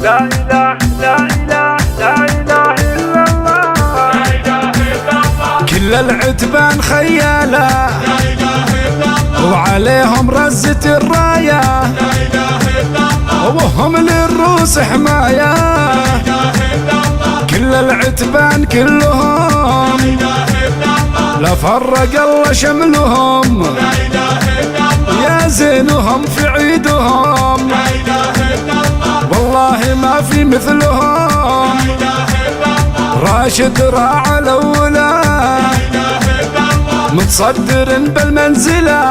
لا إله لا إله لا إله إلا الله، لا إله إلا الله. كل العتبان خيالة لا إله إلا الله. وعليهم رزة الراية، لا إله إلا الله. وهم للروس حماية. لا إله إلا الله. كل العتبان كلهم لا إله إلا الله. لا فرق الله شملهم، لا إله إلا الله. يا زينهم في عيدهم، لا إله إلا الله. والله ما في مثلهم. لا إله إلا الله. راشد راع الأولى لا إله إلا الله. متصدر بالمنزلة،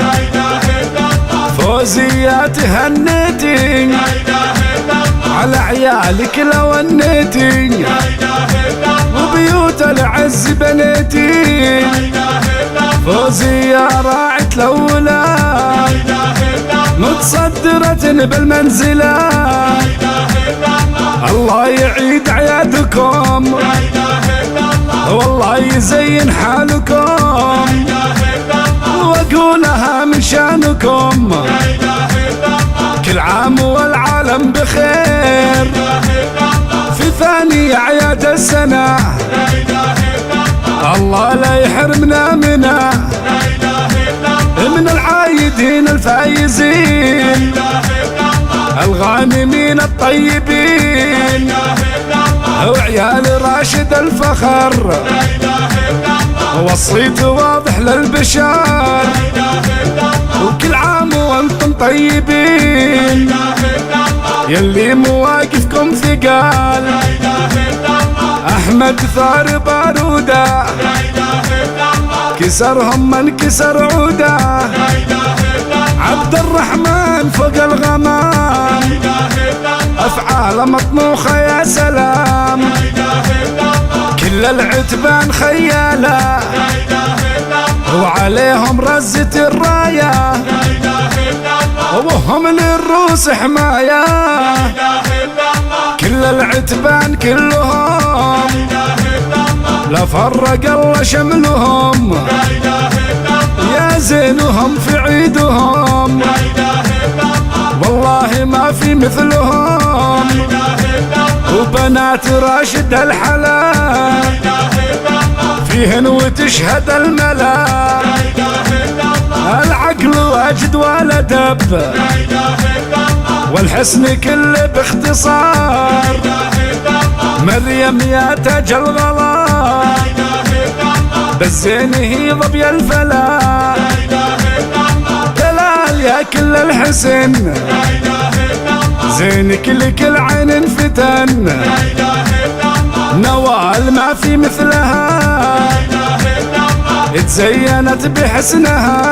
لا إله إلا الله. فوزية تهنيتي لا إله إلا الله. على عيالك لو النيتي، لا إله إلا الله. وبيوت العز بنيتي. لا إله إلا الله. فوزية راعت الأولى لا إله إلا الله. متصدرة بالمنزلة، لا إله إلا الله. الله يعيد عيادكم، لا إله إلا الله. والله يزين حالكم، لا إله إلا الله. واقولها من شانكم. لا إله إلا الله. كل عام والعالم بخير، لا إله إلا الله. في ثاني أعياد السنة لا إله إلا الله. الله لا يحرمنا منها، لا إله إلا الله. من العايدين الفايزين، لا إله إلا الله. الغانمين الطيبين، لا إله إلا الله. وعيال راشد الفخر. لا إله إلا الله. والصيت واضح للبشر، لا إله إلا الله. وكل عام وانتم طيبين، لا إله إلا الله. يلي مواقفكم ثقال. لا إله إلا الله. أحمد ثار بارودة، لا إله إلا الله. كسرهم من كسر عودة. لا إله إلا الله. عبد الرحمن فوق الغمام، لا إله إلا الله. أفعال مطموخة يا سلام. لا إله إلا الله. كل العتبان خيالة لا إله إلا الله. وعليهم رزة الراية، لا إله إلا الله. وهم للروس حماية. لا إله إلا الله. كل العتبان كلهم لا إله إلا الله. لا فرق الله شملهم، لا إله إلا الله. يا زينهم في عيدهم، لا إله إلا الله. والله ما في مثلهم. لا إله إلا الله. وبنات راشد الحلال لا إله إلا الله. فيهن وتشهد الملا، لا إله إلا الله. العقل واجد والادب، لا إله إلا الله. والحسن كله باختصار. لا إله إلا الله. مريم يا تاج الغلا، لا إله إلا الله. بالزين هي ظبي الفلا. لا إله إلا الله. دلال يا كل الحسن، لا إله إلا الله. زينك لكل عين انفتن. لا إله إلا الله. نوال ما في مثلها، لا إله إلا الله. تزينت بحسنها.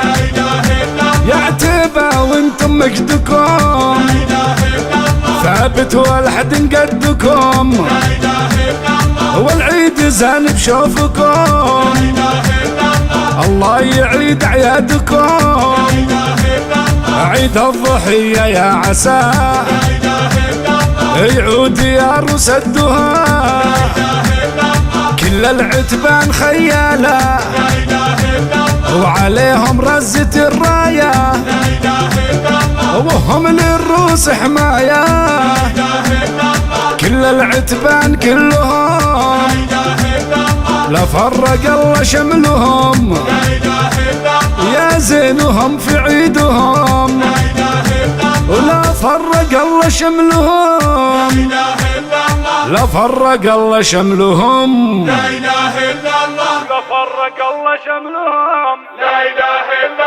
لا إله إلا الله. يا عتيبة وانتم مجدكم، لا إله إلا الله. ثابت والحد قدكم، لا إله إلا الله. والعيد زان بشوفكم. لا إله إلا الله. الله يعيد عيادكم، لا إله إلا الله. عيد الضحية يا عسى لا إله إلا الله. يعود يا روس الدهى. لا إله إلا الله. كل العتبان خيالة لا إله إلا الله. وعليهم رزة الراية، لا إله إلا الله. وهم للروس حماية. لا إله إلا الله. كل العتبان كلهم لا إله إلا الله. لا فرق الله شملهم، لا إله إلا الله. يا زينهم في عيدهم، لا إله إلا الله. ولا فرق الله شملهم، لا إله إلا الله. لا فرق الله شملهم. لا إله إلا الله. لا فرق الله شملهم. لا إله إلا